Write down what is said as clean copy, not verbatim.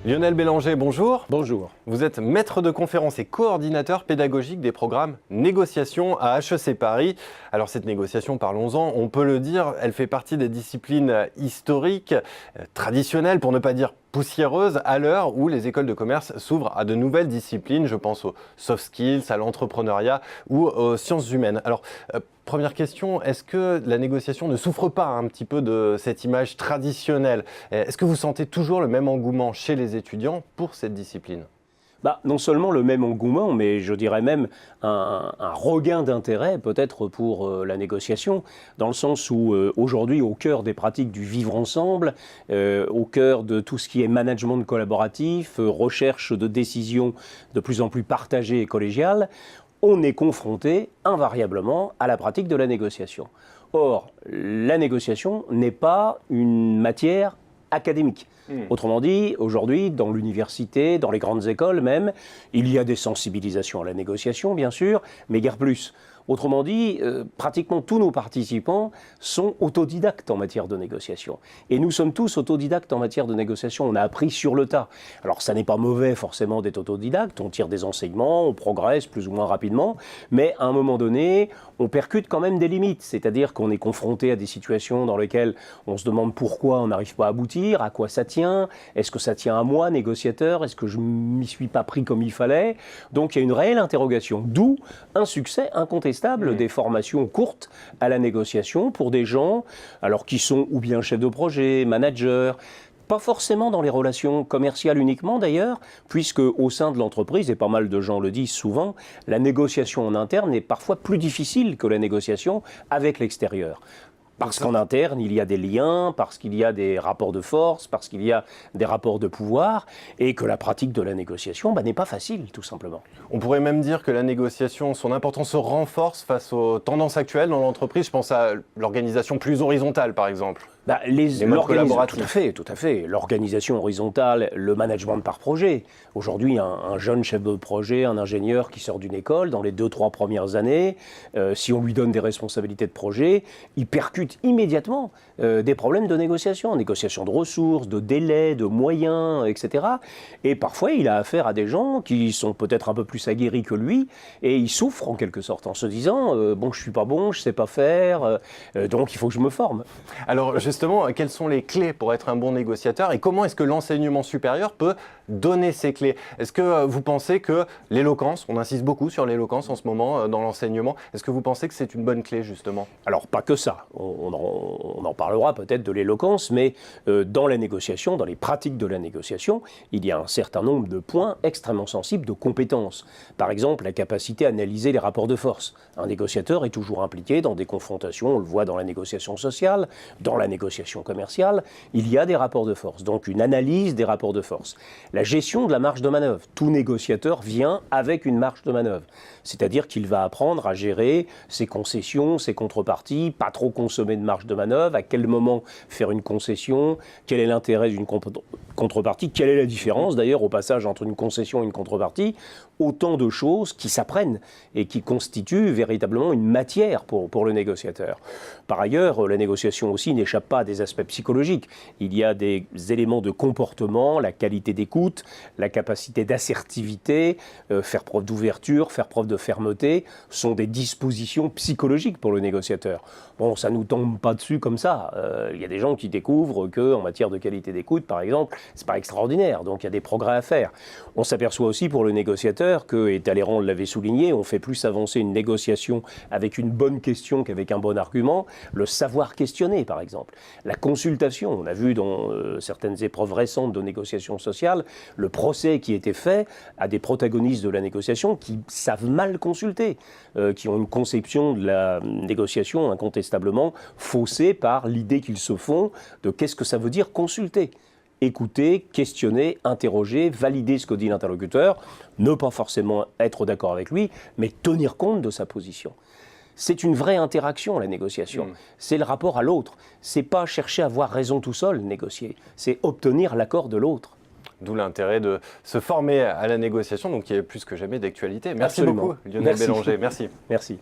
Lionel Bélanger, bonjour. Bonjour. Vous êtes maître de conférence et coordinateur pédagogique des programmes négociation à HEC Paris. Alors cette négociation, parlons-en, on peut le dire, elle fait partie des disciplines historiques, traditionnelles pour ne pas dire poussiéreuses, à l'heure où les écoles de commerce s'ouvrent à de nouvelles disciplines. Je pense aux soft skills, à l'entrepreneuriat ou aux sciences humaines. Alors, première question, est-ce que la négociation ne souffre pas un petit peu de cette image traditionnelle? Est-ce que vous sentez toujours le même engouement chez les étudiants pour cette discipline? Non seulement le même engouement, mais je dirais même un regain d'intérêt peut-être pour la négociation, dans le sens où aujourd'hui, au cœur des pratiques du vivre ensemble, au cœur de tout ce qui est management collaboratif, recherche de décisions de plus en plus partagées et collégiales, on est confronté invariablement à la pratique de la négociation. Or, la négociation n'est pas une matière académique. Autrement dit, aujourd'hui, dans l'université, dans les grandes écoles même, il y a des sensibilisations à la négociation, bien sûr, mais guère plus. Autrement dit, pratiquement tous nos participants sont autodidactes en matière de négociation. Et nous sommes tous autodidactes en matière de négociation. On a appris sur le tas. Alors, ça n'est pas mauvais forcément d'être autodidacte. On tire des enseignements, on progresse plus ou moins rapidement. Mais à un moment donné, on percute quand même des limites. C'est-à-dire qu'on est confronté à des situations dans lesquelles on se demande pourquoi on n'arrive pas à aboutir, à quoi ça tient, est-ce que ça tient à moi, négociateur, est-ce que je ne m'y suis pas pris comme il fallait. Donc, il y a une réelle interrogation. D'où un succès incontestable des formations courtes à la négociation pour des gens alors qui sont ou bien chefs de projet, managers, pas forcément dans les relations commerciales uniquement d'ailleurs, puisque au sein de l'entreprise, et pas mal de gens le disent souvent, la négociation en interne est parfois plus difficile que la négociation avec l'extérieur. Parce qu'en interne, il y a des liens, parce qu'il y a des rapports de force, parce qu'il y a des rapports de pouvoir, et que la pratique de la négociation n'est pas facile, tout simplement. On pourrait même dire que la négociation, son importance se renforce face aux tendances actuelles dans l'entreprise. Je pense à l'organisation plus horizontale, par exemple. Les modes collaboratifs. Tout à fait. L'organisation horizontale, le management par projet. Aujourd'hui, un jeune chef de projet, un ingénieur qui sort d'une école, dans les 2-3 premières années, si on lui donne des responsabilités de projet, il percute immédiatement des problèmes de négociation de ressources, de délais, de moyens, etc. Et parfois, il a affaire à des gens qui sont peut-être un peu plus aguerris que lui, et il souffre en quelque sorte, en se disant bon, je suis pas bon, je sais pas faire, donc il faut que je me forme. Alors justement, quelles sont les clés pour être un bon négociateur et comment est-ce que l'enseignement supérieur peut donner ces clés? Est-ce que vous pensez que l'éloquence, on insiste beaucoup sur l'éloquence en ce moment dans l'enseignement, est-ce que vous pensez que c'est une bonne clé justement? Alors pas que ça, on en parlera peut-être de l'éloquence, mais dans la négociation, dans les pratiques de la négociation, il y a un certain nombre de points extrêmement sensibles de compétences. Par exemple, la capacité à analyser les rapports de force. Un négociateur est toujours impliqué dans des confrontations, on le voit dans la négociation sociale, dans la négociation commerciale, il y a des rapports de force, donc une analyse des rapports de force. La gestion de la marge de manœuvre. Tout négociateur vient avec une marge de manœuvre. C'est-à-dire qu'il va apprendre à gérer ses concessions, ses contreparties, pas trop consommer de marge de manœuvre, à quel moment faire une concession, quel est l'intérêt d'une contrepartie, quelle est la différence d'ailleurs au passage entre une concession et une contrepartie. Autant de choses qui s'apprennent et qui constituent véritablement une matière pour le négociateur. Par ailleurs, la négociation aussi n'échappe pas à des aspects psychologiques. Il y a des éléments de comportement, la qualité d'écoute, la capacité d'assertivité, faire preuve d'ouverture, faire preuve de fermeté, sont des dispositions psychologiques pour le négociateur. Bon, ça ne nous tombe pas dessus comme ça. Il y a des gens qui découvrent qu'en matière de qualité d'écoute, par exemple, c'est pas extraordinaire, donc il y a des progrès à faire. On s'aperçoit aussi pour le négociateur que, et Talleyrand l'avait souligné, on fait plus avancer une négociation avec une bonne question qu'avec un bon argument. Le savoir questionner, par exemple. La consultation, on a vu dans certaines épreuves récentes de négociation sociale, le procès qui était fait à des protagonistes de la négociation qui savent mal consulter, qui ont une conception de la négociation incontestablement faussée par l'idée qu'ils se font de qu'est-ce que ça veut dire consulter. Écouter, questionner, interroger, valider ce que dit l'interlocuteur, ne pas forcément être d'accord avec lui, mais tenir compte de sa position. C'est une vraie interaction, la négociation. C'est le rapport à l'autre. C'est pas chercher à avoir raison tout seul, négocier. C'est obtenir l'accord de l'autre. D'où l'intérêt de se former à la négociation, donc qui est plus que jamais d'actualité. Merci Absolument. beaucoup, Lionel Bélanger. Merci. Merci.